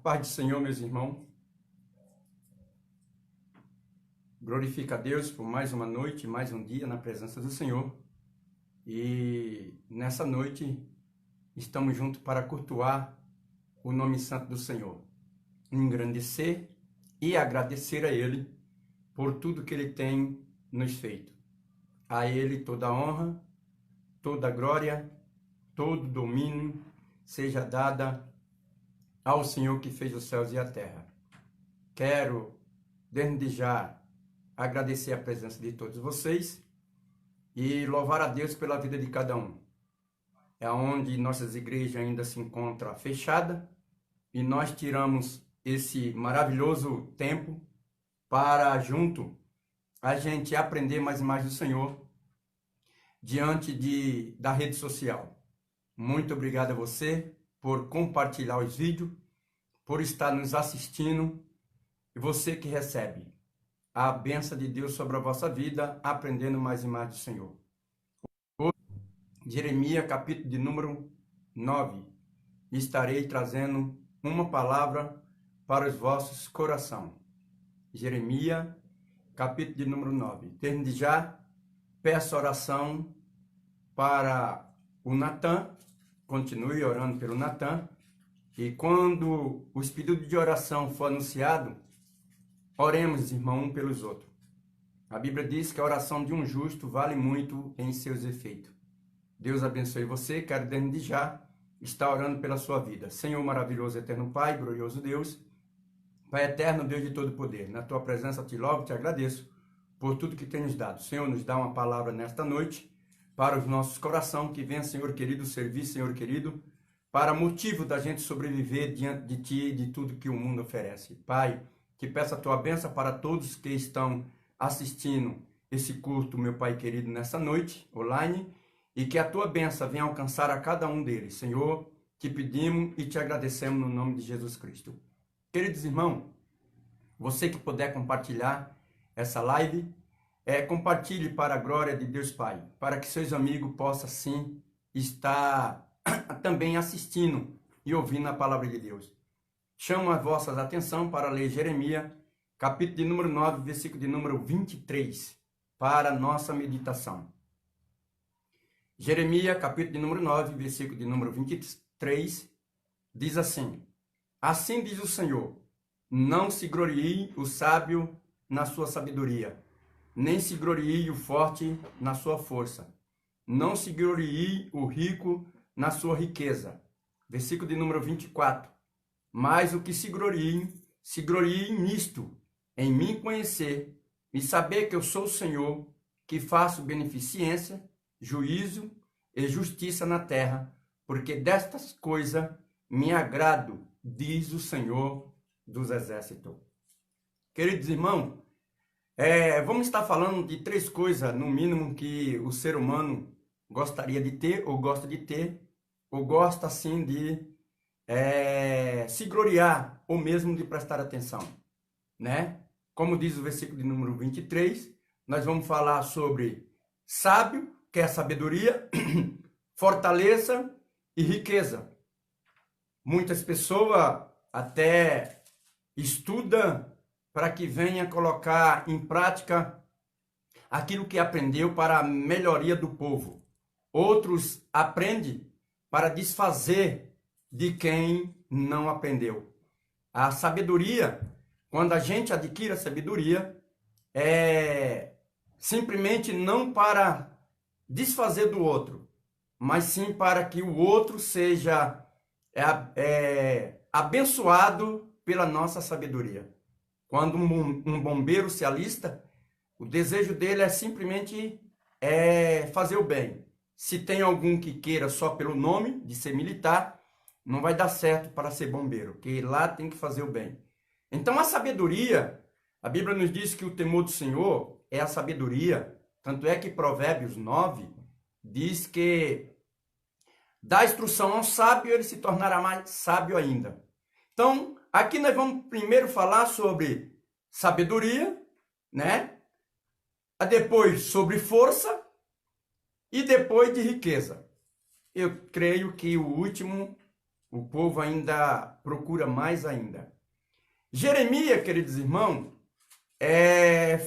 Paz do Senhor, meus irmãos. Glorifica a Deus por mais uma noite, mais um dia na presença do Senhor. E nessa noite estamos juntos para cultuar o nome santo do Senhor, engrandecer e agradecer a Ele por tudo que Ele tem nos feito. A Ele toda a honra, toda a glória, todo o domínio seja dada ao Senhor que fez os céus e a terra. Quero, desde já, agradecer a presença de todos vocês e louvar a Deus pela vida de cada um. É onde nossas igrejas ainda se encontram fechadas e nós tiramos esse maravilhoso tempo para, junto, a gente aprender mais e mais do Senhor diante da rede social. Muito obrigado a você por compartilhar os vídeos, por estar nos assistindo, e você que recebe a bênção de Deus sobre a vossa vida, aprendendo mais e mais do Senhor. Jeremias, capítulo de número 9. Estarei trazendo uma palavra para os vossos corações. Jeremias, capítulo de número 9. Desde já, peço oração para o Natan. Continue orando pelo Natan. E quando os pedidos de oração for anunciado, oremos, irmão, um pelos outros. A Bíblia diz que a oração de um justo vale muito em seus efeitos. Deus abençoe você. Quero desde já estar orando pela sua vida. Senhor maravilhoso, eterno Pai, glorioso Deus, Pai eterno, Deus de todo poder, na tua presença te louvo, te agradeço por tudo que tem nos dado. Senhor, nos dá uma palavra nesta noite para os nossos corações, que venha, Senhor querido, servir, Senhor querido, para motivo da gente sobreviver diante de Ti e de tudo que o mundo oferece. Pai, que peça a Tua bênção para todos que estão assistindo esse culto, meu Pai querido, nessa noite, online, e que a Tua bênção venha alcançar a cada um deles. Senhor, te pedimos e te agradecemos no nome de Jesus Cristo. Queridos irmãos, você que puder compartilhar essa live, compartilhe para a glória de Deus Pai, para que seus amigos possam sim estar também assistindo e ouvindo a palavra de Deus. Chamo a vossa atenção para ler Jeremias, capítulo de número 9, versículo de número 23, para a nossa meditação. Jeremias, capítulo de número 9, versículo de número 23, diz assim: Assim diz o Senhor, não se glorie o sábio na sua sabedoria, nem se glorie o forte na sua força, não se glorie o rico na sua riqueza. Versículo de número 24. Mas o que se glorie nisto, em mim conhecer, e saber que eu sou o Senhor, que faço beneficência, juízo e justiça na terra, porque destas coisas me agrado, diz o Senhor dos Exércitos. Queridos irmãos, vamos estar falando de três coisas, no mínimo, que o ser humano gostaria de ter, ou gosta de ter, ou gosta, assim, de se gloriar, ou mesmo de prestar atenção, né? Como diz o versículo de número 23, nós vamos falar sobre sábio, que é a sabedoria, fortaleza e riqueza. Muitas pessoas até estudam para que venha colocar em prática aquilo que aprendeu para a melhoria do povo. Outros aprendem para desfazer de quem não aprendeu. A sabedoria, quando a gente adquire a sabedoria, é simplesmente não para desfazer do outro, mas sim para que o outro seja abençoado pela nossa sabedoria. Quando um bombeiro se alista, o desejo dele é simplesmente fazer o bem. Se tem algum que queira só pelo nome de ser militar, não vai dar certo para ser bombeiro, porque lá tem que fazer o bem. Então a sabedoria, a Bíblia nos diz que o temor do Senhor é a sabedoria. Tanto é que Provérbios 9 diz que dá instrução ao sábio, ele se tornará mais sábio ainda. Então, aqui nós vamos primeiro falar sobre sabedoria, né? Depois sobre força e depois de riqueza. Eu creio que o último O povo ainda procura mais ainda. Jeremias, queridos irmãos,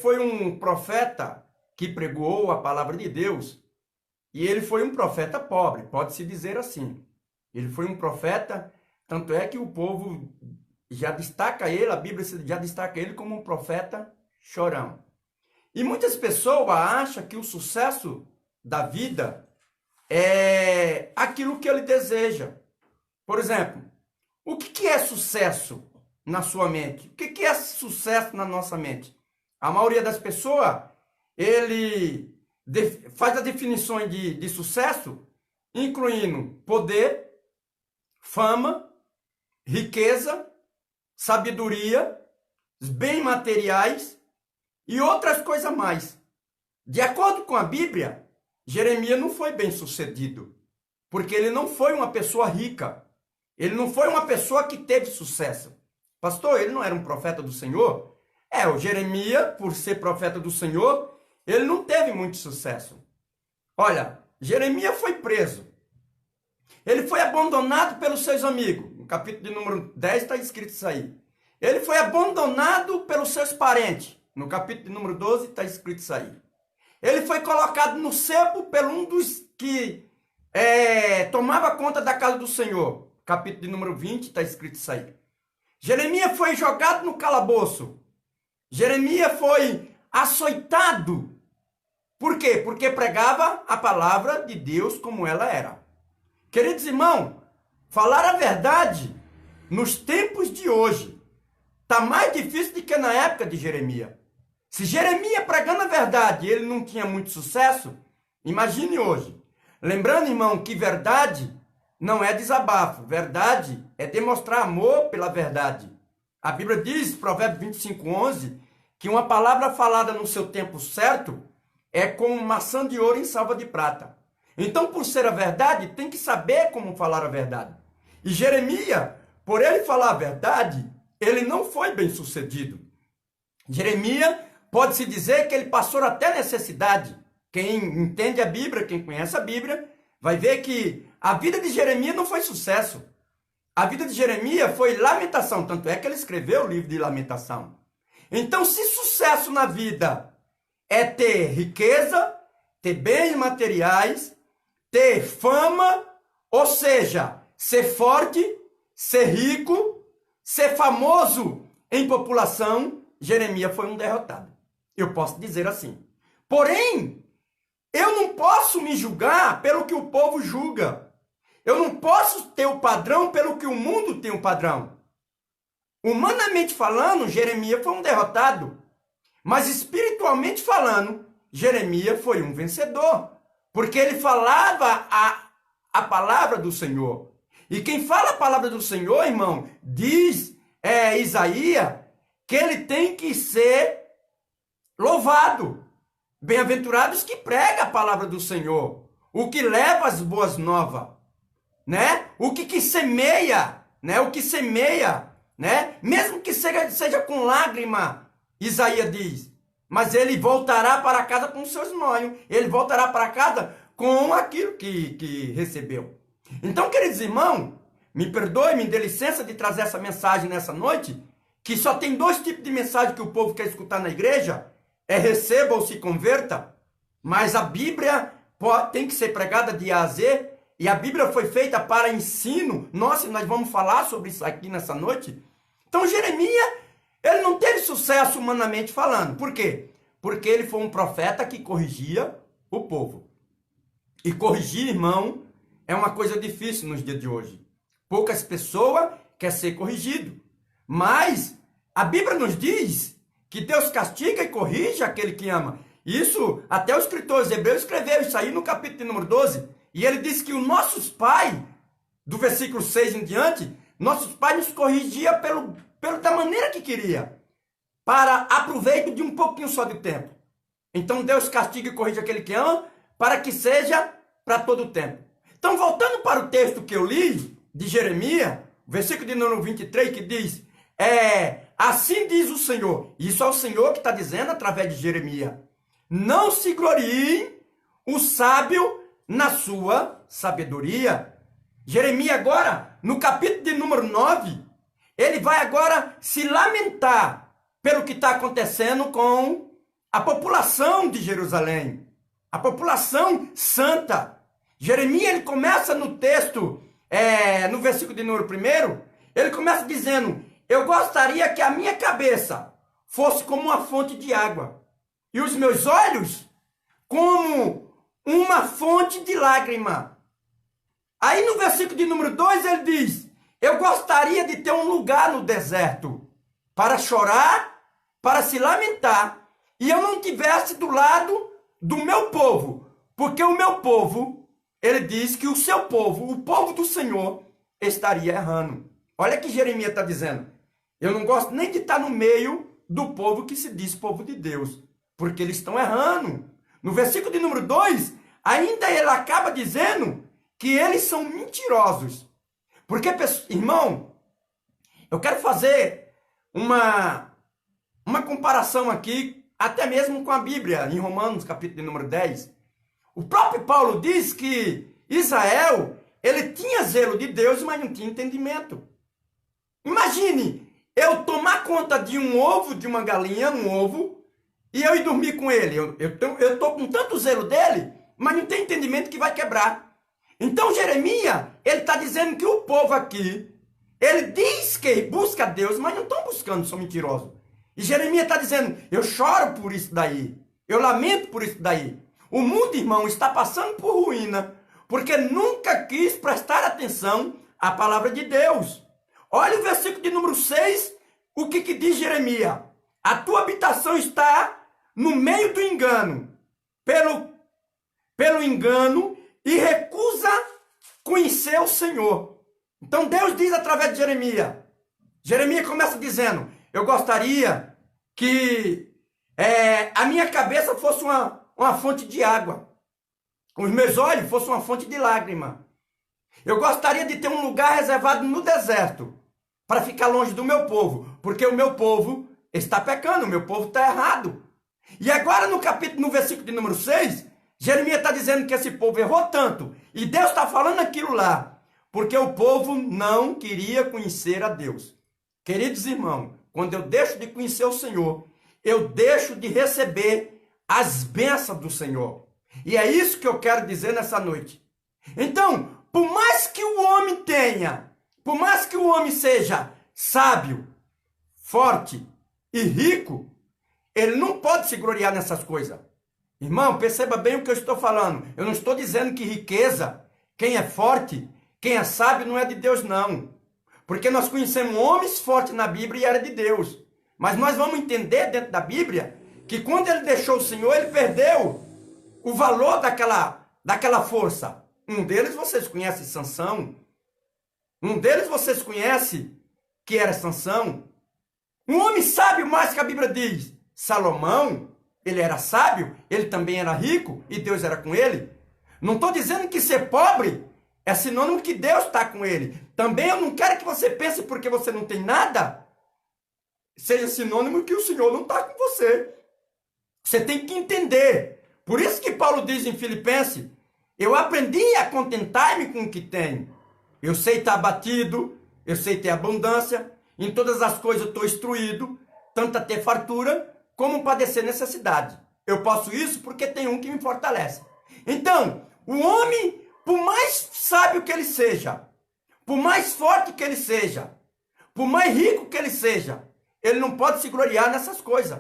foi um profeta que pregou a palavra de Deus, e ele foi um profeta pobre, pode-se dizer assim. Ele foi um profeta, tanto é que o povo já destaca ele, a Bíblia já destaca ele como um profeta chorão. E muitas pessoas acham que o sucesso da vida é aquilo que ele deseja. Por exemplo, o que é sucesso na sua mente? O que é sucesso na nossa mente? A maioria das pessoas, ele faz as definições de sucesso, incluindo poder, fama, riqueza, sabedoria, bens materiais e outras coisas mais. De acordo com a Bíblia, Jeremias não foi bem sucedido, porque ele não foi uma pessoa rica. Ele não foi uma pessoa que teve sucesso. Pastor, ele não era um profeta do Senhor? O Jeremias, por ser profeta do Senhor, ele não teve muito sucesso. Olha, Jeremias foi preso. Ele foi abandonado pelos seus amigos. No capítulo de número 10 está escrito isso aí. Ele foi abandonado pelos seus parentes. No capítulo de número 12 está escrito isso aí. Ele foi colocado no cepo por um dos que tomava conta da casa do Senhor. Capítulo de número 20 está escrito isso aí. Jeremias foi jogado no calabouço. Jeremias foi açoitado. Por quê? Porque pregava a palavra de Deus como ela era. Queridos irmãos, falar a verdade nos tempos de hoje está mais difícil do que na época de Jeremias. Se Jeremias pregando a verdade ele não tinha muito sucesso, imagine hoje. Lembrando, irmão, que verdade não é desabafo. Verdade é demonstrar amor pela verdade. A Bíblia diz, Provérbios 25:11, que uma palavra falada no seu tempo certo é como maçã de ouro em salva de prata. Então, por ser a verdade, tem que saber como falar a verdade. E Jeremias, por ele falar a verdade, ele não foi bem sucedido. Jeremias, pode-se dizer que ele passou até necessidade. Quem entende a Bíblia, quem conhece a Bíblia, vai ver que a vida de Jeremias não foi sucesso. A vida de Jeremias foi lamentação, tanto é que ele escreveu o livro de lamentação. Então, se sucesso na vida é ter riqueza, ter bens materiais, ter fama, ou seja, ser forte, ser rico, ser famoso em população, Jeremias foi um derrotado. Eu posso dizer assim. Porém, eu não posso me julgar pelo que o povo julga. Eu não posso ter o padrão pelo que o mundo tem o padrão. Humanamente falando, Jeremias foi um derrotado. Mas espiritualmente falando, Jeremias foi um vencedor. Porque ele falava a palavra do Senhor. E quem fala a palavra do Senhor, irmão, diz Isaías, que ele tem que ser louvado. Bem-aventurados que prega a palavra do Senhor. O que leva as boas novas. Né? O que semeia, né? O que semeia, né? Mesmo que seja com lágrima, Isaías diz, mas ele voltará para casa com seus molhos, ele voltará para casa com aquilo que recebeu. Então, queridos irmãos, me perdoe, me dê licença de trazer essa mensagem nessa noite, que só tem dois tipos de mensagem que o povo quer escutar na igreja, receba ou se converta, mas a Bíblia tem que ser pregada de A a Z. E a Bíblia foi feita para ensino. Nossa, nós vamos falar sobre isso aqui nessa noite. Então, Jeremias, ele não teve sucesso humanamente falando. Por quê? Porque ele foi um profeta que corrigia o povo. E corrigir, irmão, é uma coisa difícil nos dias de hoje. Poucas pessoas querem ser corrigido. Mas a Bíblia nos diz que Deus castiga e corrige aquele que ama. Isso, até o escritor hebreu escreveu isso aí no capítulo número 12. E ele disse que os nossos pais, do versículo 6 em diante, nossos pais nos corrigiam da maneira que queria, para aproveito de um pouquinho só de tempo. Então Deus castiga e corrige aquele que ama, para que seja para todo o tempo. Então, voltando para o texto que eu li, de Jeremias, versículo de número 23, que diz, assim diz o Senhor, isso é o Senhor que está dizendo através de Jeremias, não se glorie o sábio na sua sabedoria. Jeremias agora no capítulo de número 9, ele vai agora se lamentar pelo que está acontecendo com a população de Jerusalém, a população santa. Jeremias, ele começa no texto, no versículo de número 1, ele começa dizendo: eu gostaria que a minha cabeça fosse como uma fonte de água, e os meus olhos como uma fonte de lágrima. Aí no versículo de número 2 ele diz: eu gostaria de ter um lugar no deserto para chorar, para se lamentar, e eu não tivesse do lado do meu povo, porque o meu povo, ele diz que o seu povo, o povo do Senhor, estaria errando. Olha que Jeremias está dizendo: eu não gosto nem de estar no meio do povo que se diz povo de Deus, porque eles estão errando. No versículo de número 2, ainda ele acaba dizendo que eles são mentirosos. Porque, irmão, eu quero fazer uma comparação aqui, até mesmo com a Bíblia, em Romanos, capítulo de número 10. O próprio Paulo diz que Israel, ele tinha zelo de Deus, mas não tinha entendimento. Imagine eu tomar conta de um ovo, de uma galinha, um ovo, e eu ir dormir com ele. Eu estou com tanto zelo dele, mas não tem entendimento que vai quebrar. Então Jeremias, ele está dizendo que o povo aqui, ele diz que busca Deus, mas não estão buscando, são mentirosos. E Jeremias está dizendo: eu choro por isso daí, eu lamento por isso daí. O mundo, irmão, está passando por ruína, porque nunca quis prestar atenção à palavra de Deus. Olha o versículo de número 6, o que diz Jeremias: a tua habitação está no meio do engano, pelo engano, e recusa conhecer o Senhor. Então Deus diz através de Jeremias. Jeremias começa dizendo: eu gostaria que a minha cabeça fosse uma fonte de água, os meus olhos fossem uma fonte de lágrima. Eu gostaria de ter um lugar reservado no deserto, para ficar longe do meu povo, porque o meu povo está pecando, o meu povo está errado. E agora no versículo de número 6, Jeremias está dizendo que esse povo errou tanto, e Deus está falando aquilo lá, porque o povo não queria conhecer a Deus. Queridos irmãos, quando eu deixo de conhecer o Senhor, eu deixo de receber as bênçãos do Senhor. E é isso que eu quero dizer nessa noite. Então, por mais que o homem tenha, por mais que o homem seja sábio, forte e rico, ele não pode se gloriar nessas coisas. Irmão, perceba bem o que eu estou falando. Eu não estou dizendo que riqueza, quem é forte, quem é sábio, não é de Deus, não. Porque nós conhecemos homens fortes na Bíblia e era de Deus. Mas nós vamos entender dentro da Bíblia que quando ele deixou o Senhor, ele perdeu o valor daquela força. Um deles vocês conhecem, Sansão. Um deles vocês conhecem, que era Sansão. Um homem sábio mais que a Bíblia diz, Salomão. Ele era sábio, ele também era rico e Deus era com ele. Não estou dizendo que ser pobre é sinônimo que Deus está com ele. Também eu não quero que você pense porque você não tem nada, seja sinônimo que o Senhor não está com você. Você tem que entender. Por isso que Paulo diz em Filipenses: eu aprendi a contentar-me com o que tenho. Eu sei estar abatido, eu sei ter abundância, em todas as coisas eu estou instruído, tanto a ter fartura, como padecer necessidade. Eu posso isso porque tem um que me fortalece. Então, o homem, por mais sábio que ele seja, por mais forte que ele seja, por mais rico que ele seja, ele não pode se gloriar nessas coisas.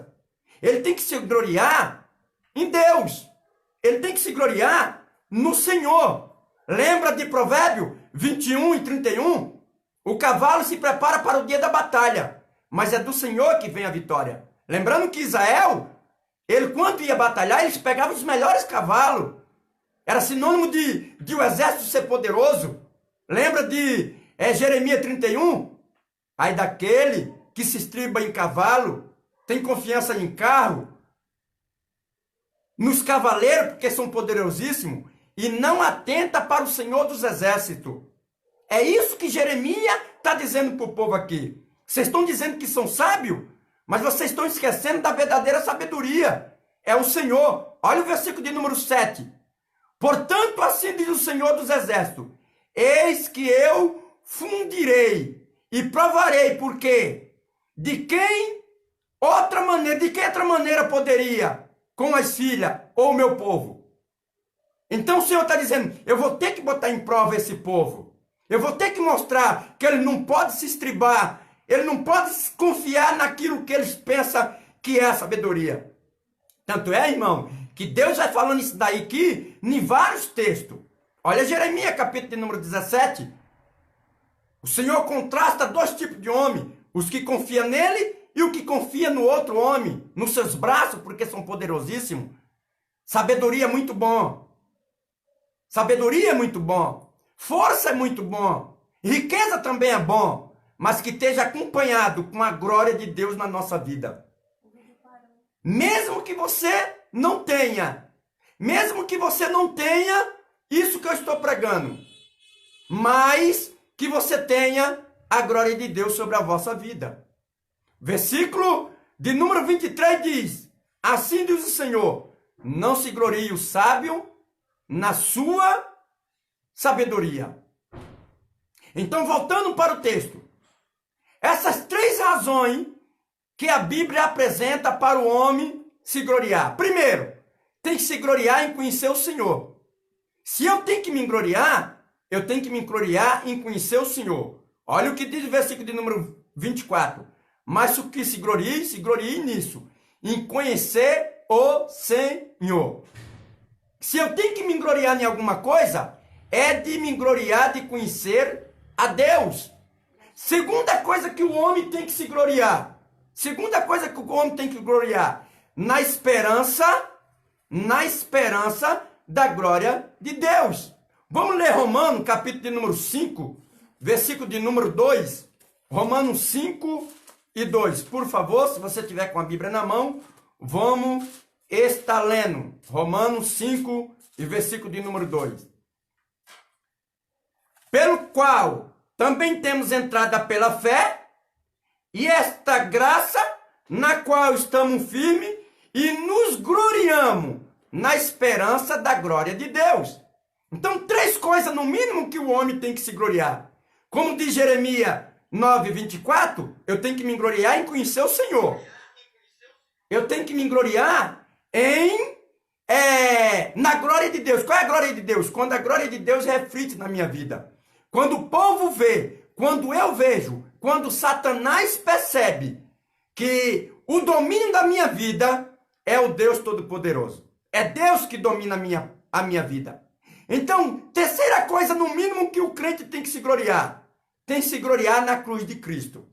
Ele tem que se gloriar em Deus. Ele tem que se gloriar no Senhor. Lembra de Provérbio 21 e 31? O cavalo se prepara para o dia da batalha, mas é do Senhor que vem a vitória. Lembrando que Israel, ele quando ia batalhar, eles pegavam os melhores cavalos. Era sinônimo de o exército ser poderoso. Lembra de Jeremias 31? Aí daquele que se estriba em cavalo, tem confiança em carro, nos cavaleiros, porque são poderosíssimos, e não atenta para o Senhor dos exércitos. É isso que Jeremias está dizendo para o povo aqui. Vocês estão dizendo que são sábios, mas vocês estão esquecendo da verdadeira sabedoria. É o Senhor. Olha o versículo de número 7. Portanto, assim diz o Senhor dos exércitos: eis que eu fundirei e provarei, porque de que outra maneira poderia com as filhas ou o meu povo? Então o Senhor está dizendo, eu vou ter que botar em prova esse povo. Eu vou ter que mostrar que ele não pode se estribar, ele não pode confiar naquilo que eles pensam que é a sabedoria. Tanto é, irmão, que Deus vai falando isso daí aqui em vários textos. Olha Jeremias, capítulo de número 17. O Senhor contrasta dois tipos de homem, os que confiam nele e o que confia no outro homem, nos seus braços, porque são poderosíssimos. Sabedoria é muito bom. Sabedoria é muito bom. Força é muito bom. Riqueza também é bom, mas que esteja acompanhado com a glória de Deus na nossa vida. Mesmo que você não tenha isso que eu estou pregando, mas que você tenha a glória de Deus sobre a vossa vida. Versículo de número 23 diz, assim diz o Senhor, não se glorie o sábio na sua sabedoria. Então, voltando para o texto, essas três razões que a Bíblia apresenta para o homem se gloriar. Primeiro, tem que se gloriar em conhecer o Senhor. Se eu tenho que me gloriar, eu tenho que me gloriar em conhecer o Senhor. Olha o que diz o versículo de número 24. Mas o que se glorie nisso, em conhecer o Senhor. Se eu tenho que me gloriar em alguma coisa, é de me gloriar de conhecer a Deus. Segunda coisa que o homem tem que se gloriar. Segunda coisa que o homem tem que gloriar. Na esperança da glória de Deus. Vamos ler Romanos, capítulo de número 5, versículo de número 2. Romanos 5 e 2. Por favor, se você tiver com a Bíblia na mão, vamos estar lendo. Romanos 5 e versículo de número 2. Pelo qual também temos entrada pela fé, e esta graça na qual estamos firmes e nos gloriamos na esperança da glória de Deus. Então, três coisas no mínimo que o homem tem que se gloriar. Como diz Jeremias 9:24, eu tenho que me gloriar em conhecer o Senhor. Eu tenho que me gloriar na glória de Deus. Qual é a glória de Deus? Quando a glória de Deus reflete na minha vida. Quando o povo vê, quando eu vejo, quando Satanás percebe que o domínio da minha vida é o Deus Todo-Poderoso. É Deus que domina a minha vida. Então, terceira coisa, no mínimo, que o crente tem que se gloriar. Tem que se gloriar na cruz de Cristo.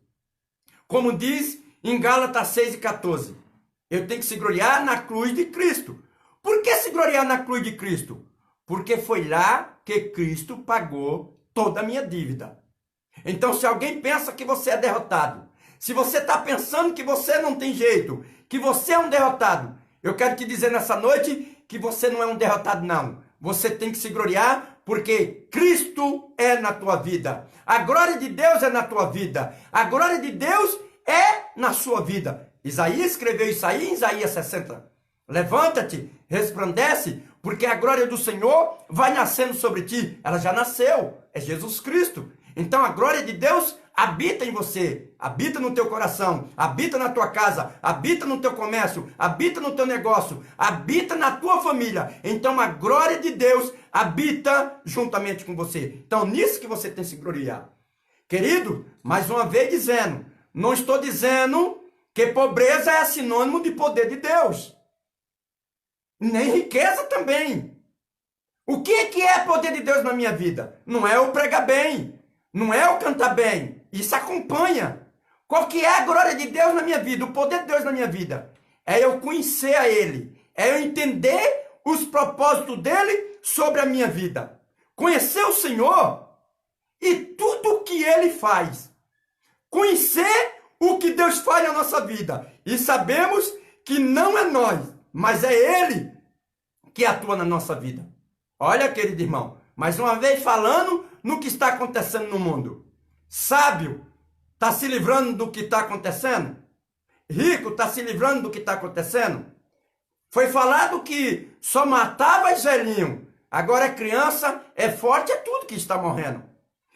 Como diz em Gálatas 6:14. Eu tenho que se gloriar na cruz de Cristo. Por que se gloriar na cruz de Cristo? Porque foi lá que Cristo pagou toda a minha dívida. Então, se alguém pensa que você é derrotado, se você está pensando que você não tem jeito, que você é um derrotado, eu quero te dizer nessa noite que você não é um derrotado, não. Você tem que se gloriar porque Cristo é na tua vida. A glória de Deus é na tua vida. A glória de Deus é na sua vida. Isaías escreveu isso aí em Isaías 60. Levanta-te, resplandece, porque a glória do Senhor vai nascendo sobre ti. Ela já nasceu, é Jesus Cristo. Então a glória de Deus habita em você, habita no teu coração, habita na tua casa, habita no teu comércio, habita no teu negócio, habita na tua família. Então a glória de Deus habita juntamente com você. Então nisso que você tem que se gloriar. Querido, mais uma vez dizendo, não estou dizendo que pobreza é sinônimo de poder de Deus. Nem riqueza também. O que é poder de Deus na minha vida? Não é eu pregar bem, não é eu cantar bem. Isso acompanha. Qual que é a glória de Deus na minha vida? O poder de Deus na minha vida? É eu conhecer a Ele. É eu entender os propósitos dEle sobre a minha vida. Conhecer o Senhor e tudo o que Ele faz. Conhecer o que Deus faz na nossa vida. E sabemos que não é nós, mas é Ele que atua na nossa vida. Olha, querido irmão, mais uma vez falando no que está acontecendo no mundo. Sábio está se livrando do que está acontecendo? Rico está se livrando do que está acontecendo? Foi falado que só matava velhinho. Agora é criança, é forte, é tudo que está morrendo.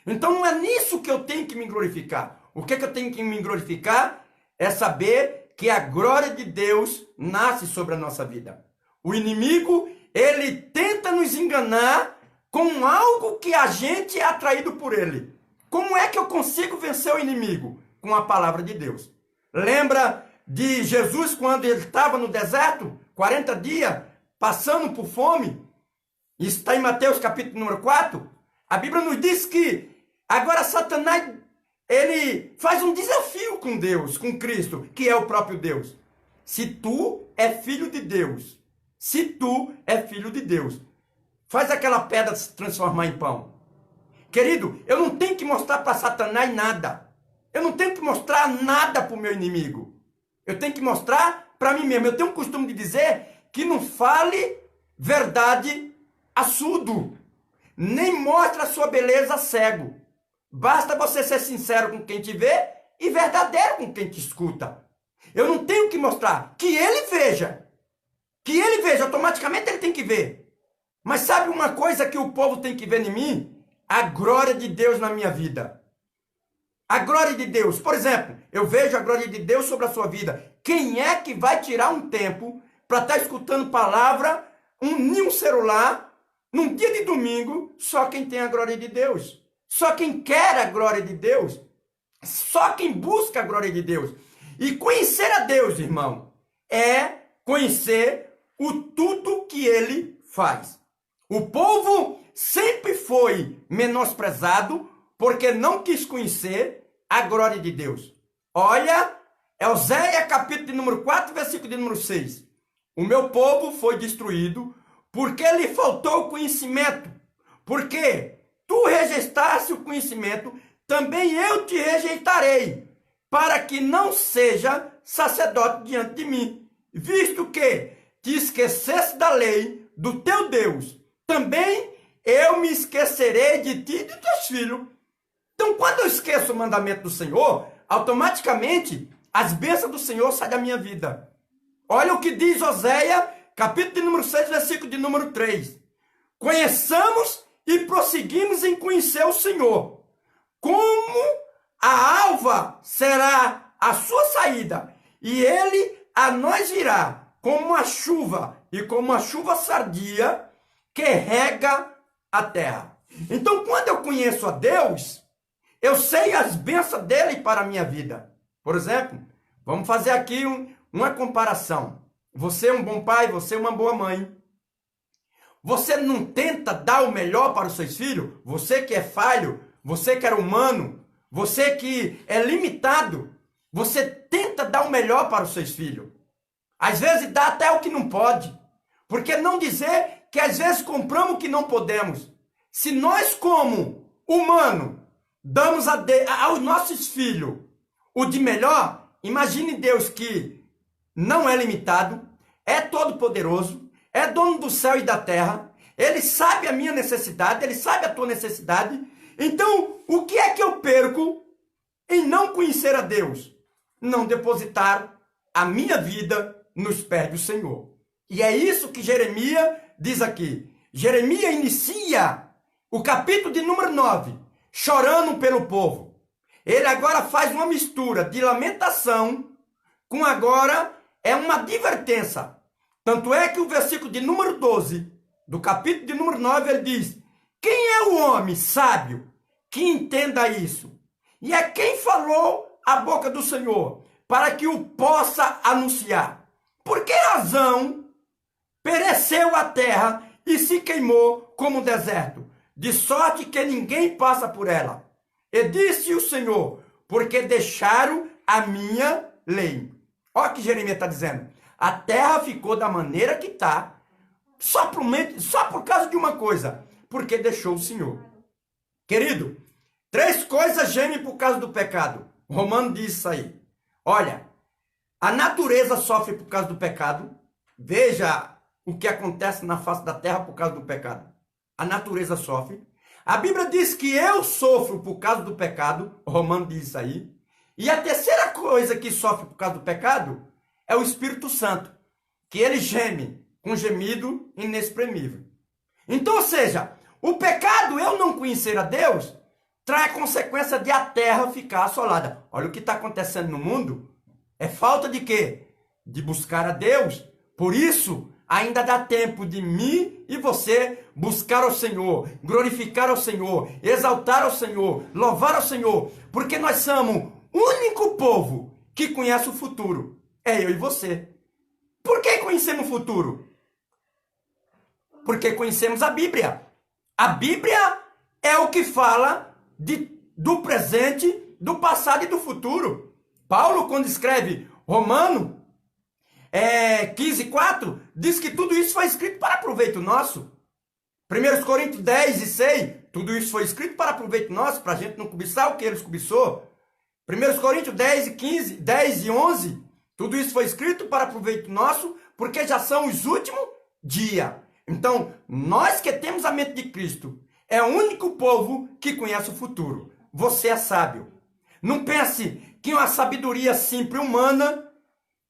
Então não é nisso que eu tenho que me glorificar. O que eu tenho que me glorificar é saber que a glória de Deus nasce sobre a nossa vida. O inimigo, ele tenta nos enganar com algo que a gente é atraído por ele. Como é que eu consigo vencer o inimigo? Com a palavra de Deus. Lembra de Jesus quando ele estava no deserto, 40 dias, passando por fome? Isso está em Mateus capítulo número 4. A Bíblia nos diz que agora Satanás, ele faz um desafio com Deus, com Cristo, que é o próprio Deus. Se tu é filho de Deus, se tu é filho de Deus, faz aquela pedra se transformar em pão. Querido, eu não tenho que mostrar para Satanás nada. Eu não tenho que mostrar nada para o meu inimigo. Eu tenho que mostrar para mim mesmo. Eu tenho o costume de dizer que não fale verdade a surdo, nem mostre a sua beleza a cego. Basta você ser sincero com quem te vê e verdadeiro com quem te escuta. Eu não tenho que mostrar, que ele veja. Que ele veja, automaticamente ele tem que ver. Mas sabe uma coisa que o povo tem que ver em mim? A glória de Deus na minha vida. A glória de Deus. Por exemplo, eu vejo a glória de Deus sobre a sua vida. Quem é que vai tirar um tempo para estar escutando palavra em um celular, num dia de domingo? Só quem tem a glória de Deus. Só quem quer a glória de Deus. Só quem busca a glória de Deus. E conhecer a Deus, irmão, é conhecer o tudo que ele faz. O povo sempre foi menosprezado porque não quis conhecer a glória de Deus. Olha, Oséias capítulo de número 4, versículo de número 6. O meu povo foi destruído porque lhe faltou o conhecimento. Porque tu rejeitaste o conhecimento, também eu te rejeitarei, para que não seja sacerdote diante de mim, visto que te esquecesse da lei do teu Deus. Também eu me esquecerei de ti e de teus filhos. Então, quando eu esqueço o mandamento do Senhor, automaticamente as bênçãos do Senhor saem da minha vida. Olha o que diz Oséias, capítulo de número 6, versículo de número 3. Conheçamos e prosseguimos em conhecer o Senhor. Como a alva será a sua saída, e ele a nós virá como a chuva, e como a chuva sardia que rega a terra. Então, quando eu conheço a Deus, eu sei as bênçãos dele para a minha vida. Por exemplo, vamos fazer aqui uma comparação. Você é um bom pai, você é uma boa mãe. Você não tenta dar o melhor para os seus filhos? Você que é falho, você que é humano, você que é limitado, você tenta dar o melhor para os seus filhos. Às vezes dá até o que não pode. Por que não dizer que às vezes compramos o que não podemos? Se nós, como humano, damos aos nossos filhos o de melhor, imagine Deus que não é limitado, é todo poderoso, é dono do céu e da terra, ele sabe a minha necessidade, ele sabe a tua necessidade. Então, o que é que eu perco em não conhecer a Deus? Não depositar a minha vida nos pés do Senhor. E é isso que Jeremias diz aqui. Jeremias inicia o capítulo de número 9, chorando pelo povo. Ele agora faz uma mistura de lamentação com agora é uma advertência. Tanto é que o versículo de número 12 do capítulo de número 9, ele diz: quem é o homem sábio que entenda isso? E é quem falou a boca do Senhor, para que o possa anunciar. Por que razão pereceu a terra e se queimou como um deserto, de sorte que ninguém passa por ela? E disse o Senhor: porque deixaram a minha lei. Olha o que Jeremias está dizendo. A terra ficou da maneira que está, só por causa de uma coisa, porque deixou o Senhor. Querido, 3 coisas gemem por causa do pecado. O Romano diz isso aí. Olha, a natureza sofre por causa do pecado. Veja o que acontece na face da terra por causa do pecado. A natureza sofre. A Bíblia diz que eu sofro por causa do pecado. O Romano diz isso aí. E a terceira coisa que sofre por causa do pecado é o Espírito Santo, que ele geme com gemido inexprimível. Então, ou seja, o pecado, eu não conhecer a Deus, traz a consequência de a terra ficar assolada. Olha o que está acontecendo no mundo. É falta de quê? De buscar a Deus. Por isso, ainda dá tempo de mim e você buscar ao Senhor, glorificar ao Senhor, exaltar ao Senhor, louvar ao Senhor, porque nós somos o único povo que conhece o futuro. É eu e você. Por que conhecemos o futuro? Porque conhecemos a Bíblia. A Bíblia é o que fala do presente, do passado e do futuro. Paulo, quando escreve Romano 15:4, diz que tudo isso foi escrito para proveito nosso. 1 Coríntios 10:6, tudo isso foi escrito para proveito nosso, para a gente não cobiçar o que eles cobiçou. 1 Coríntios 10:11, tudo isso foi escrito para proveito nosso, porque já são os últimos dias. Então, nós que temos a mente de Cristo, é o único povo que conhece o futuro. Você é sábio. Não pense que uma sabedoria simples humana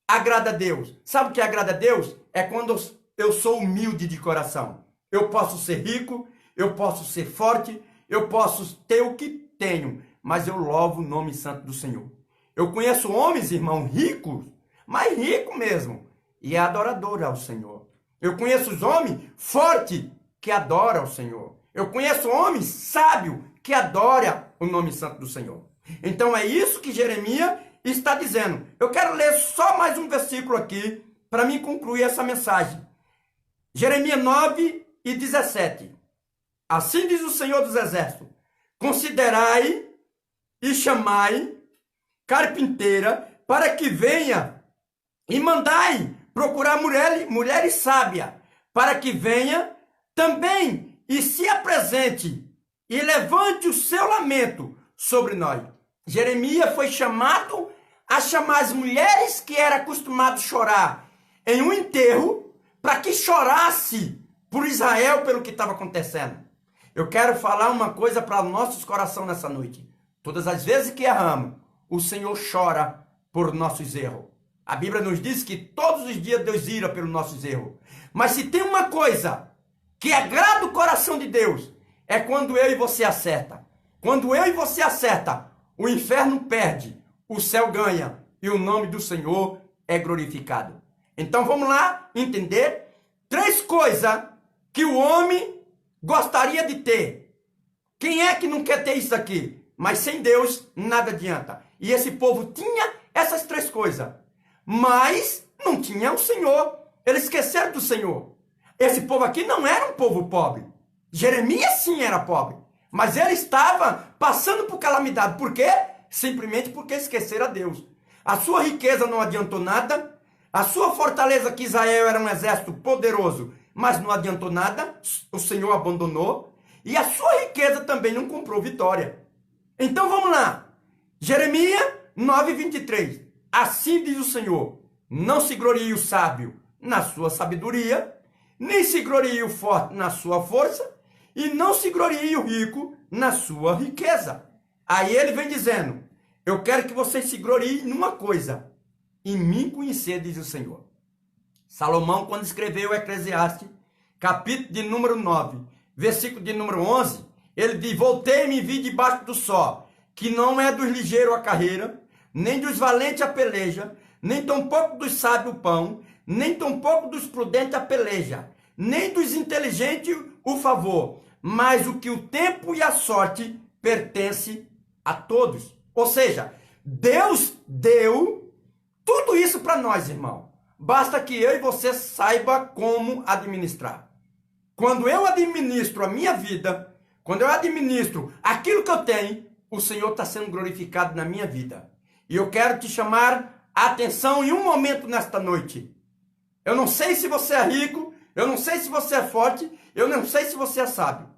agrada a Deus. Sabe o que agrada a Deus? É quando eu sou humilde de coração. Eu posso ser rico, eu posso ser forte, eu posso ter o que tenho, mas eu louvo o nome santo do Senhor. Eu conheço homens, irmão, ricos, mas rico mesmo, e é adorador ao Senhor. Eu conheço os homens fortes que adoram ao Senhor. Eu conheço homens sábios que adoram o nome santo do Senhor. Então é isso que Jeremias está dizendo. Eu quero ler só mais um versículo aqui para mim concluir essa mensagem. Jeremias 9:17. Assim diz o Senhor dos Exércitos: considerai e chamai carpinteira para que venha, e mandai procurar mulheres sábias, para que venha também e se apresente e levante o seu lamento sobre nós. Jeremias foi chamado a chamar as mulheres que eram acostumadas a chorar em um enterro, para que chorasse por Israel pelo que estava acontecendo. Eu quero falar uma coisa para nossos corações nessa noite. Todas as vezes que erramos, o Senhor chora por nossos erros. A Bíblia nos diz que todos os dias Deus ira pelos nossos erros. Mas se tem uma coisa que agrada o coração de Deus, é quando eu e você acerta. Quando eu e você acerta, o inferno perde, o céu ganha e o nome do Senhor é glorificado. Então vamos lá entender 3 coisas que o homem gostaria de ter. Quem é que não quer ter isso aqui? Mas sem Deus nada adianta. E esse povo tinha essas 3 coisas, mas não tinha o Senhor. Eles esqueceram do Senhor. Esse povo aqui não era um povo pobre. Jeremias sim era pobre, mas ele estava passando por calamidade. Por quê? Simplesmente porque esqueceram a Deus. A sua riqueza não adiantou nada. A sua fortaleza, que Israel era um exército poderoso, mas não adiantou nada. O Senhor abandonou. E a sua riqueza também não comprou vitória. Então vamos lá. Jeremias 9:23. Assim diz o Senhor: não se glorie o sábio na sua sabedoria, nem se glorie o forte na sua força, e não se glorie o rico na sua riqueza. Aí ele vem dizendo: eu quero que vocês se gloriem numa coisa, em mim conhecer, diz o Senhor. Salomão, quando escreveu o Eclesiastes, capítulo de número 9, versículo de número 11, ele diz: voltei-me e vi debaixo do sol, que não é dos ligeiros a carreira, nem dos valentes a peleja, nem tampouco dos sábios o pão, nem tampouco dos prudentes a peleja, nem dos inteligentes o favor, mas o que o tempo e a sorte pertence a todos. Ou seja, Deus deu tudo isso para nós, irmão. Basta que eu e você saiba como administrar. Quando eu administro a minha vida, quando eu administro aquilo que eu tenho, o Senhor está sendo glorificado na minha vida. E eu quero te chamar a atenção em um momento nesta noite. Eu não sei se você é rico, eu não sei se você é forte, eu não sei se você é sábio.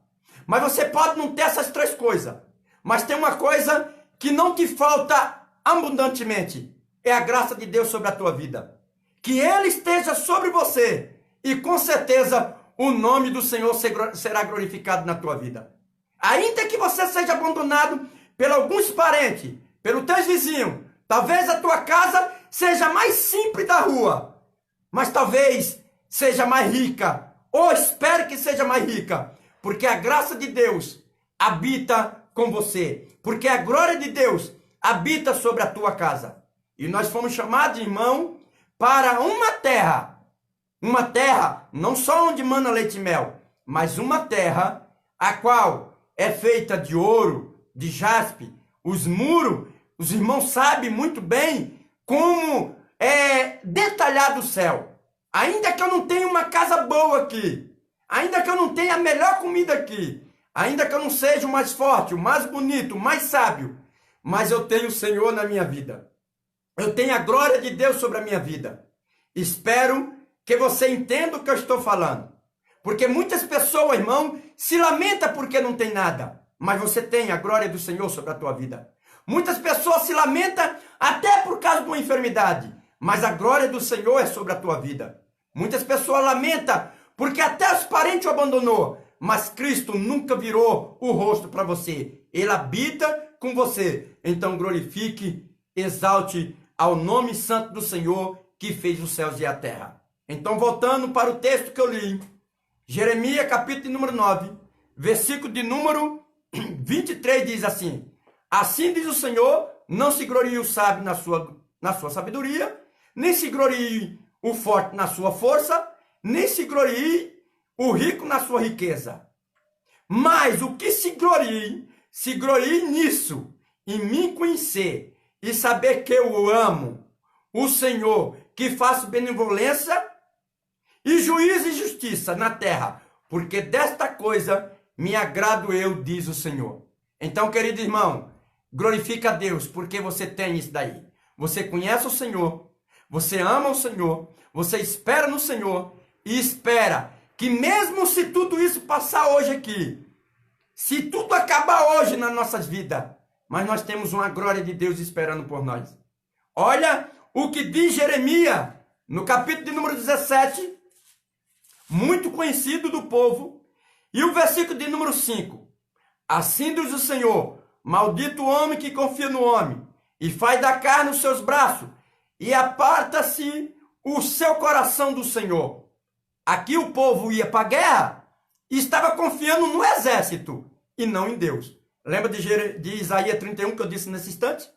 Mas você pode não ter essas 3 coisas. Mas tem uma coisa que não te falta abundantemente. É a graça de Deus sobre a tua vida. Que Ele esteja sobre você. E com certeza o nome do Senhor será glorificado na tua vida. Ainda que você seja abandonado por alguns parentes, pelos teus vizinhos, talvez a tua casa seja mais simples da rua, mas talvez seja mais rica, ou espere que seja mais rica, porque a graça de Deus habita com você, porque a glória de Deus habita sobre a tua casa. E nós fomos chamados, irmão, para uma terra não só onde mana leite e mel, mas uma terra a qual é feita de ouro, de jaspe. Os muros, os irmãos sabem muito bem como é detalhado o céu. Ainda que eu não tenha uma casa boa aqui, ainda que eu não tenha a melhor comida aqui, ainda que eu não seja o mais forte, o mais bonito, o mais sábio, mas eu tenho o Senhor na minha vida. Eu tenho a glória de Deus sobre a minha vida. Espero que você entenda o que eu estou falando. Porque muitas pessoas, irmão, se lamentam porque não tem nada, mas você tem a glória do Senhor sobre a tua vida. Muitas pessoas se lamentam até por causa de uma enfermidade, mas a glória do Senhor é sobre a tua vida. Muitas pessoas lamentam porque até os parentes o abandonou, mas Cristo nunca virou o rosto para você. Ele habita com você. Então glorifique, exalte ao nome santo do Senhor que fez os céus e a terra. Então voltando para o texto que eu li, Jeremias capítulo número 9, versículo de número 23 diz assim: assim diz o Senhor, não se glorie o sábio na sua sabedoria, nem se glorie o forte na sua força, nem se glorie o rico na sua riqueza. Mas o que se glorie nisso, em mim conhecer e saber que eu amo o Senhor, que faço benevolência e juízo e justiça na terra, porque desta coisa me agrado eu, diz o Senhor. Então, querido irmão, glorifica a Deus, porque você tem isso daí. Você conhece o Senhor, você ama o Senhor, você espera no Senhor e espera que mesmo se tudo isso passar hoje aqui, se tudo acabar hoje nas nossas vidas, mas nós temos uma glória de Deus esperando por nós. Olha o que diz Jeremias, no capítulo de número 17, muito conhecido do povo, e o versículo de número 5. Assim diz o Senhor, maldito o homem que confia no homem, e faz da carne os seus braços, e aparta-se o seu coração do Senhor. Aqui o povo ia para a guerra e estava confiando no exército e não em Deus. Lembra de Isaías 31 que eu disse nesse instante?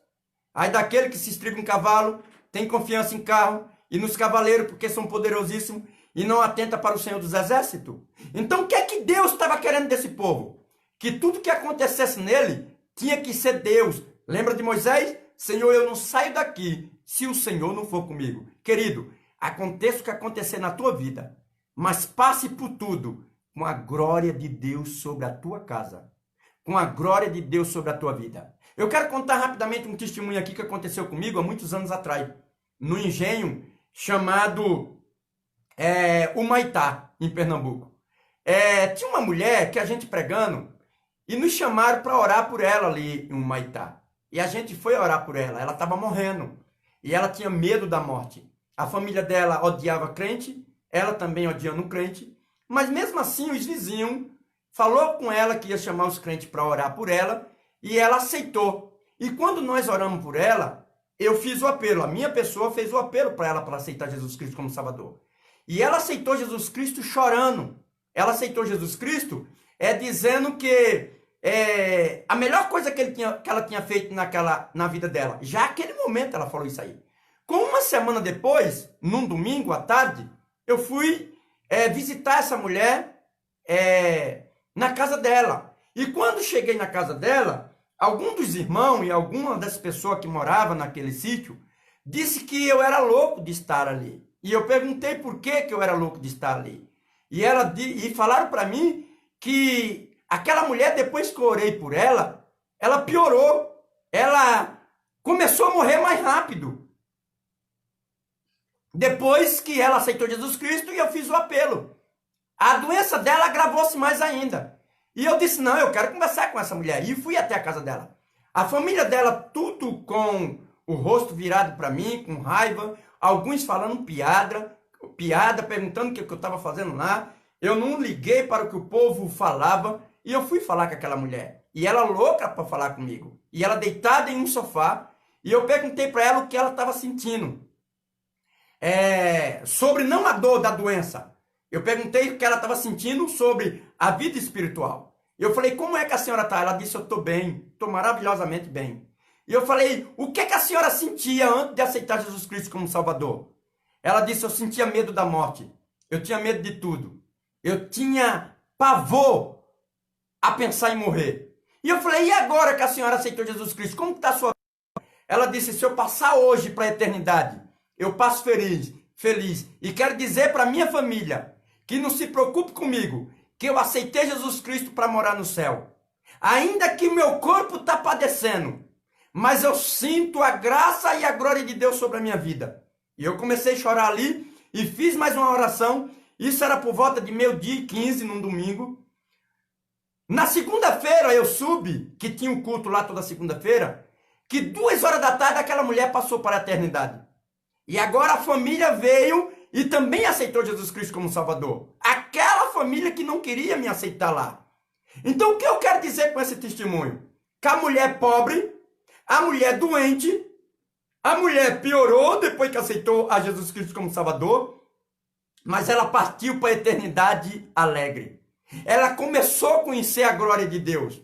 Aí daquele que se estriba em cavalo, tem confiança em carro e nos cavaleiros porque são poderosíssimos e não atenta para o Senhor dos Exércitos. Então o que é que Deus estava querendo desse povo? Que tudo que acontecesse nele tinha que ser Deus. Lembra de Moisés? Senhor, eu não saio daqui se o Senhor não for comigo. Querido, aconteça o que acontecer na tua vida, mas passe por tudo com a glória de Deus sobre a tua casa, com a glória de Deus sobre a tua vida. Eu quero contar rapidamente um testemunho aqui que aconteceu comigo há muitos anos atrás, no engenho chamado Humaitá, em Pernambuco. Tinha uma mulher que a gente pregando e nos chamaram para orar por ela ali em Humaitá. E a gente foi orar por ela. Ela estava morrendo e ela tinha medo da morte. A família dela odiava crente, ela também odiando um crente, mas mesmo assim os vizinhos falou com ela que ia chamar os crentes para orar por ela e ela aceitou. E quando nós oramos por ela, eu fiz o apelo, a minha pessoa fez o apelo para ela para aceitar Jesus Cristo como Salvador. E ela aceitou Jesus Cristo chorando. Ela aceitou Jesus Cristo dizendo que a melhor coisa que ela tinha feito na vida dela. Já naquele momento ela falou isso aí. Com uma semana depois, num domingo à tarde, eu fui visitar essa mulher na casa dela. E quando cheguei na casa dela, algum dos irmãos e alguma das pessoas que moravam naquele sítio disse que eu era louco de estar ali. E eu perguntei por que eu era louco de estar ali. E falaram para mim que aquela mulher, depois que eu orei por ela, ela piorou. Ela começou a morrer mais rápido. Depois que ela aceitou Jesus Cristo e eu fiz o apelo. A doença dela agravou-se mais ainda. E eu disse, não, eu quero conversar com essa mulher. E fui até a casa dela. A família dela, tudo com o rosto virado para mim, com raiva. Alguns falando piada, perguntando o que eu estava fazendo lá. Eu não liguei para o que o povo falava. E eu fui falar com aquela mulher. E ela louca para falar comigo. E ela deitada em um sofá. E eu perguntei para ela o que ela estava sentindo. Sobre não a dor da doença. Eu perguntei o que ela estava sentindo sobre a vida espiritual. Eu falei, como é que a senhora está? Ela disse, eu estou bem, estou maravilhosamente bem. E eu falei, o que é que a senhora sentia antes de aceitar Jesus Cristo como Salvador? Ela disse, eu sentia medo da morte. Eu tinha medo de tudo. Eu tinha pavor a pensar em morrer. E eu falei, e agora que a senhora aceitou Jesus Cristo, como está a sua vida? Ela disse, se eu passar hoje para a eternidade, eu passo feliz. E quero dizer para minha família que não se preocupe comigo, que eu aceitei Jesus Cristo para morar no céu. Ainda que o meu corpo está padecendo, mas eu sinto a graça e a glória de Deus sobre a minha vida. E eu comecei a chorar ali e fiz mais uma oração. Isso era por volta de 12h15, num domingo. Na segunda-feira eu soube, que tinha um culto lá toda segunda-feira, que 2 horas da tarde aquela mulher passou para a eternidade. E agora a família veio e também aceitou Jesus Cristo como Salvador. Aquela família que não queria me aceitar lá. Então o que eu quero dizer com esse testemunho? Que a mulher pobre, a mulher doente, a mulher piorou depois que aceitou a Jesus Cristo como Salvador, mas ela partiu para a eternidade alegre. Ela começou a conhecer a glória de Deus.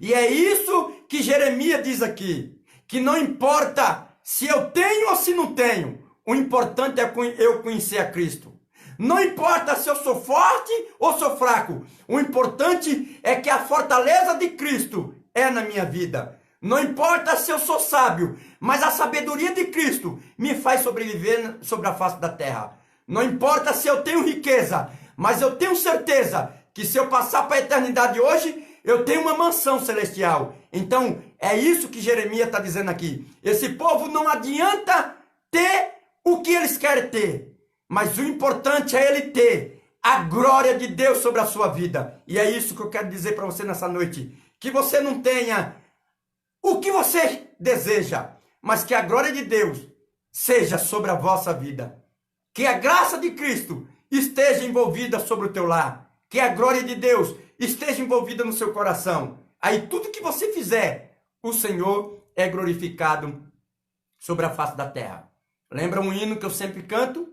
E é isso que Jeremias diz aqui, que não importa se eu tenho ou se não tenho, o importante é eu conhecer a Cristo. Não importa se eu sou forte ou sou fraco, o importante é que a fortaleza de Cristo é na minha vida. Não importa se eu sou sábio, mas a sabedoria de Cristo me faz sobreviver sobre a face da terra. Não importa se eu tenho riqueza, mas eu tenho certeza que se eu passar para a eternidade hoje, eu tenho uma mansão celestial. Então, é isso que Jeremias está dizendo aqui. Esse povo não adianta ter o que eles querem ter, mas o importante é ele ter a glória de Deus sobre a sua vida. E é isso que eu quero dizer para você nessa noite. Que você não tenha o que você deseja, mas que a glória de Deus seja sobre a vossa vida. Que a graça de Cristo esteja envolvida sobre o teu lar. Que a glória de Deus esteja envolvida no seu coração. Aí tudo que você fizer, o Senhor é glorificado sobre a face da terra. Lembra um hino que eu sempre canto?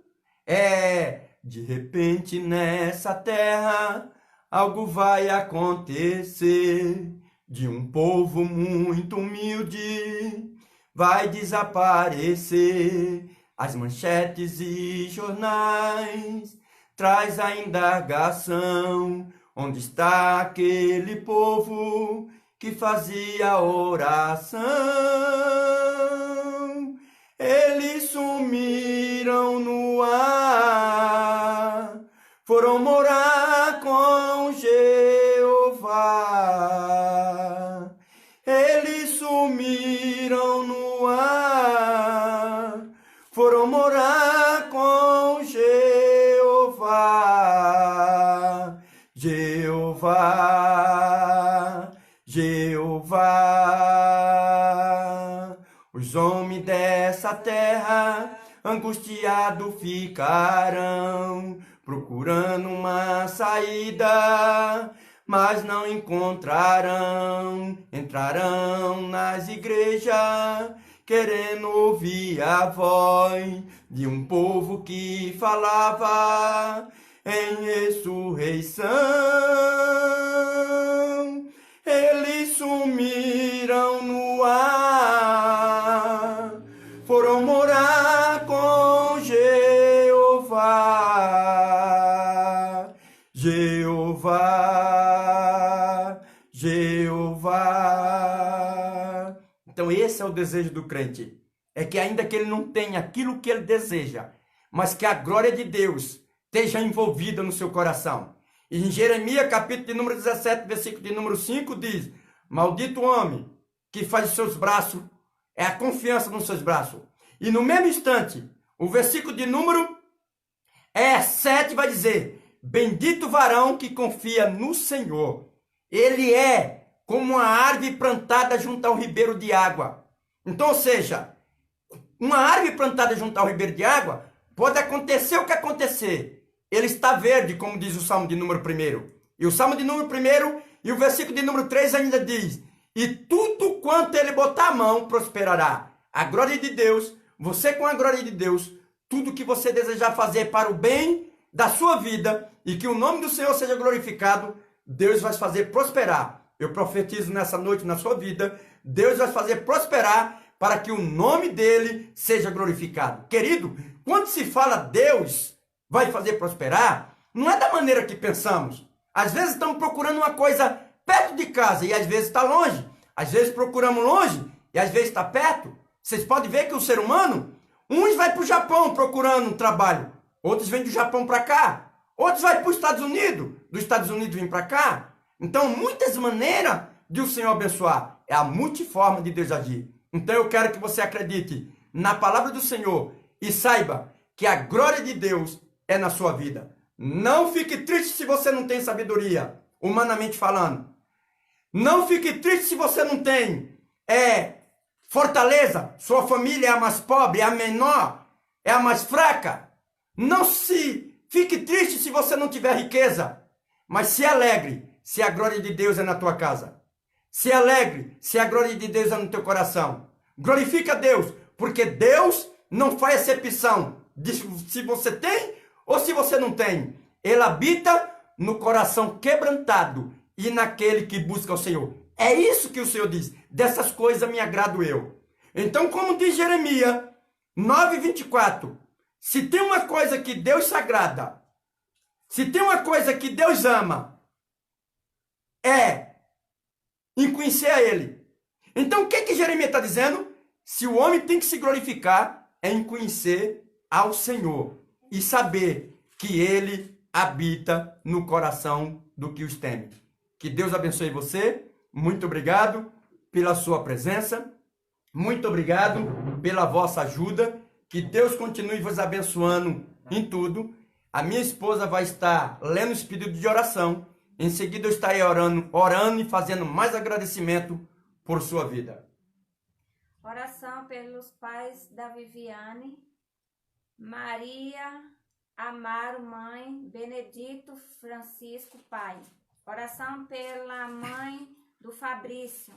De repente nessa terra algo vai acontecer. De um povo muito humilde vai desaparecer. As manchetes e jornais traz a indagação. Onde está aquele povo que fazia oração? Eles sumiram no ar, foram morar com Jeová. Eles sumiram no ar, foram morar com Jeová. Jeová, Jeová. Os homens dessa terra angustiados ficarão, procurando uma saída, mas não encontrarão. Entrarão nas igrejas, querendo ouvir a voz de um povo que falava em ressurreição. Eles sumiram no ar, foram morar com Jeová. Jeová, Jeová. Então esse é o desejo do crente. É que ainda que ele não tenha aquilo que ele deseja, mas que a glória de Deus esteja envolvida no seu coração. E em Jeremias, capítulo de número 17, versículo de número 5, diz: maldito homem que faz os seus braços, é a confiança nos seus braços. E no mesmo instante, o versículo de número 7 vai dizer: bendito o varão que confia no Senhor. Ele é como uma árvore plantada junto ao ribeiro de água. Então, ou seja, uma árvore plantada junto ao ribeiro de água, pode acontecer o que acontecer, ele está verde, como diz o Salmo de número 1. E o Salmo de número 1 e o versículo de número 3 ainda diz: e tudo quanto ele botar a mão prosperará. A glória de Deus, você com a glória de Deus, tudo que você desejar fazer para o bem da sua vida e que o nome do Senhor seja glorificado, Deus vai fazer prosperar. Eu profetizo nessa noite na sua vida, Deus vai fazer prosperar para que o nome dele seja glorificado. Querido, quando se fala Deus vai fazer prosperar, não é da maneira que pensamos. Às vezes estamos procurando uma coisa perto de casa e às vezes está longe. Às vezes procuramos longe e às vezes está perto. Vocês podem ver que o ser humano, uns vai para o Japão procurando um trabalho, outros vêm do Japão para cá, outros vai para os Estados Unidos, dos Estados Unidos vêm para cá. Então, muitas maneiras de o Senhor abençoar. É a multiforma de Deus agir. Então, eu quero que você acredite na palavra do Senhor e saiba que a glória de Deus é na sua vida. Não fique triste se você não tem sabedoria, humanamente falando. Não fique triste se você não tem fortaleza. Sua família é a mais pobre, é a menor, é a mais fraca. Não se fique triste se você não tiver riqueza. Mas se alegre se a glória de Deus é na tua casa. Se alegre se a glória de Deus é no teu coração. Glorifica a Deus, porque Deus não faz acepção de se você tem ou se você não tem. Ele habita no coração quebrantado e naquele que busca o Senhor. É isso que o Senhor diz. Dessas coisas me agrado eu. Então, como diz Jeremias 9:24, se tem uma coisa que Deus se agrada, se tem uma coisa que Deus ama, é em conhecer a Ele. Então, o que Jeremias está dizendo? Se o homem tem que se glorificar, é em conhecer ao Senhor e saber que Ele habita no coração do que os teme. Que Deus abençoe você. Muito obrigado pela sua presença. Muito obrigado pela vossa ajuda. Que Deus continue vos abençoando em tudo. A minha esposa vai estar lendo os pedidos de oração. Em seguida eu estarei orando e fazendo mais agradecimento por sua vida. Oração pelos pais da Viviane, Maria Amaro, mãe, Benedito Francisco, pai. Oração pela mãe do Fabrício,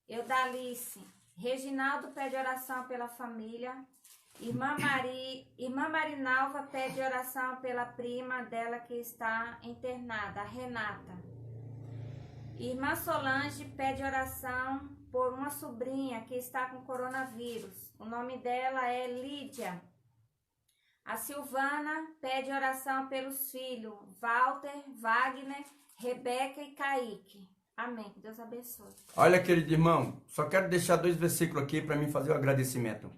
Eudalice. Reginaldo pede oração pela família. Irmã Marinalva pede oração pela prima dela que está internada, a Renata. Irmã Solange pede oração por uma sobrinha que está com coronavírus. O nome dela é Lídia. A Silvana pede oração pelos filhos Walter, Wagner, Rebeca e Kaique. Amém. Deus abençoe. Olha, querido irmão, só quero deixar 2 versículos aqui para mim fazer o agradecimento.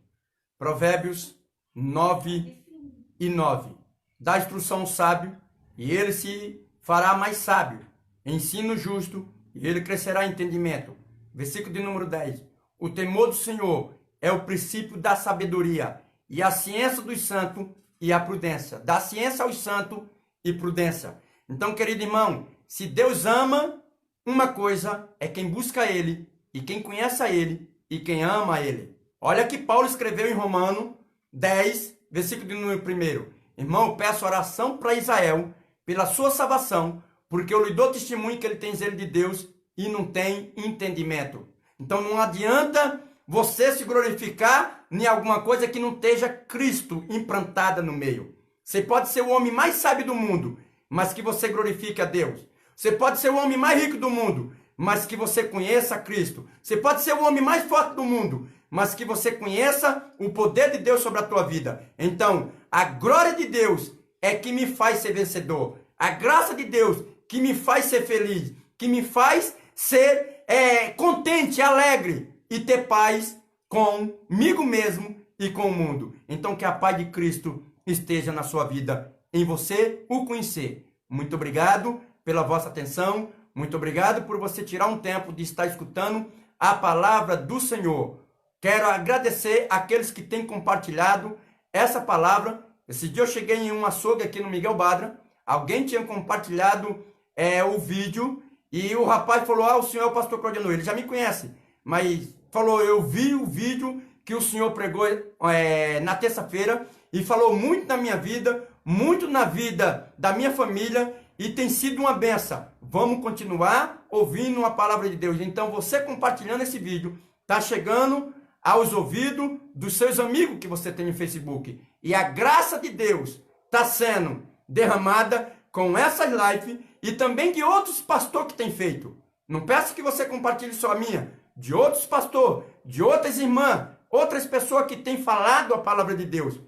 Provérbios 9:9. Dá instrução ao sábio, e ele se fará mais sábio. Ensino o justo, e ele crescerá em entendimento. Versículo de número 10. O temor do Senhor é o princípio da sabedoria, e a ciência dos santos e a prudência. Dá ciência aos santos e prudência. Então, querido irmão, se Deus ama, uma coisa é quem busca Ele, e quem conhece a Ele, e quem ama a Ele. Olha que Paulo escreveu em Romano 10, versículo de número 1. Irmão, eu peço oração para Israel, pela sua salvação, porque eu lhe dou testemunho que ele tem zelo de Deus e não tem entendimento. Então não adianta você se glorificar em alguma coisa que não esteja Cristo implantada no meio. Você pode ser o homem mais sábio do mundo, mas que você glorifique a Deus. Você pode ser o homem mais rico do mundo, mas que você conheça Cristo. Você pode ser o homem mais forte do mundo, mas que você conheça o poder de Deus sobre a tua vida. Então, a glória de Deus é que me faz ser vencedor. A graça de Deus que me faz ser feliz, que me faz ser contente, alegre e ter paz comigo mesmo e com o mundo. Então, que a paz de Cristo esteja na sua vida, em você o conhecer. Muito obrigado pela vossa atenção. Muito obrigado por você tirar um tempo de estar escutando a palavra do Senhor. Quero agradecer àqueles que têm compartilhado essa palavra. Esse dia eu cheguei em um açougue aqui no Miguel Badra. Alguém tinha compartilhado o vídeo e o rapaz falou, o senhor é o pastor Claudiano. Ele já me conhece, mas falou, eu vi o vídeo que o senhor pregou na terça-feira e falou muito na minha vida, muito na vida da minha família e tem sido uma benção. Vamos continuar ouvindo a palavra de Deus. Então você compartilhando esse vídeo, está chegando aos ouvidos dos seus amigos que você tem no Facebook. E a graça de Deus está sendo derramada com essas lives e também de outros pastores que têm feito. Não peço que você compartilhe só a minha, de outros pastores, de outras irmãs, outras pessoas que têm falado a palavra de Deus.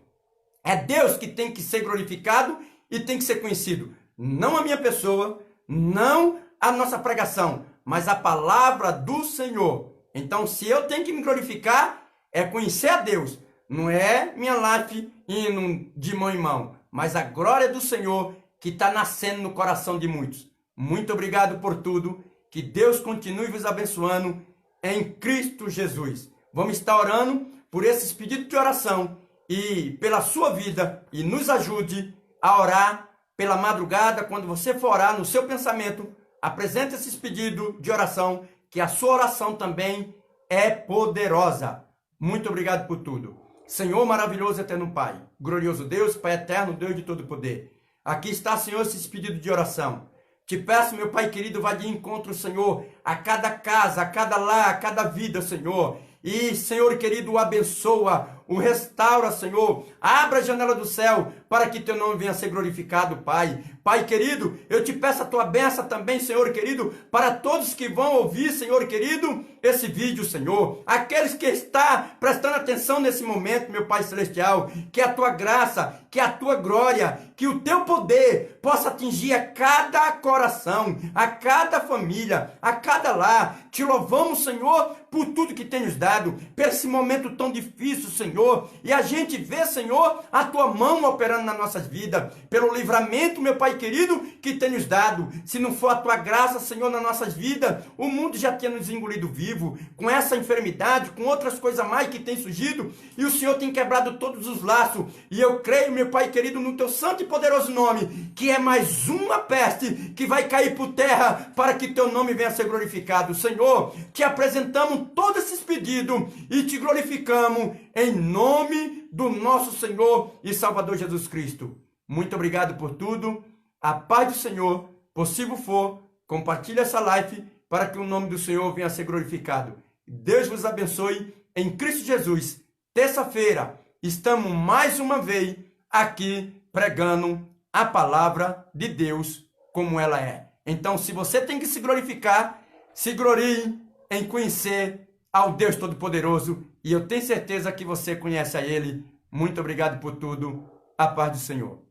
É Deus que tem que ser glorificado e tem que ser conhecido. Não a minha pessoa, não a nossa pregação, mas a palavra do Senhor. Então, se eu tenho que me glorificar, é conhecer a Deus. Não é minha life indo de mão em mão, mas a glória do Senhor que está nascendo no coração de muitos. Muito obrigado por tudo. Que Deus continue vos abençoando em Cristo Jesus. Vamos estar orando por esses pedidos de oração e pela sua vida, e nos ajude a orar pela madrugada. Quando você for orar no seu pensamento, apresente esses pedidos de oração, que a sua oração também é poderosa. Muito obrigado por tudo. Senhor maravilhoso, eterno Pai, glorioso Deus, Pai eterno, Deus de todo poder. Aqui está, Senhor, esses pedidos de oração. Te peço, meu Pai querido, vá de encontro, Senhor, a cada casa, a cada lar, a cada vida, Senhor. E, Senhor querido, o abençoa, o restaura, Senhor. Abra a janela do céu para que teu nome venha a ser glorificado, Pai. Pai querido, eu te peço a tua bênção também, Senhor querido, para todos que vão ouvir, Senhor querido, esse vídeo, Senhor. Aqueles que estão prestando atenção nesse momento, meu Pai celestial, que a tua graça, que a tua glória, que o teu poder possa atingir a cada coração, a cada família, a cada lar. Te louvamos, Senhor, por tudo que tem nos dado, por esse momento tão difícil, Senhor. E a gente vê, Senhor, a tua mão operando nas nossas vidas, pelo livramento, meu Pai querido, que tem nos dado. Se não for a tua graça, Senhor, nas nossas vidas, o mundo já tinha nos engolido vivo, com essa enfermidade, com outras coisas mais que tem surgido, e o Senhor tem quebrado todos os laços. E eu creio, meu Pai querido, no teu santo e poderoso nome, que é mais uma peste que vai cair por terra, para que teu nome venha a ser glorificado. Senhor, te apresentamos todos esses pedidos e te glorificamos em nome do nosso Senhor e Salvador Jesus Cristo. Muito obrigado por tudo. A paz do Senhor, possível for, compartilhe essa live para que o nome do Senhor venha a ser glorificado. Deus vos abençoe em Cristo Jesus. Terça-feira, estamos mais uma vez aqui pregando a palavra de Deus como ela é. Então, se você tem que se glorificar, se glorie em conhecer ao Deus Todo-Poderoso, e eu tenho certeza que você conhece a Ele. Muito obrigado por tudo. A paz do Senhor.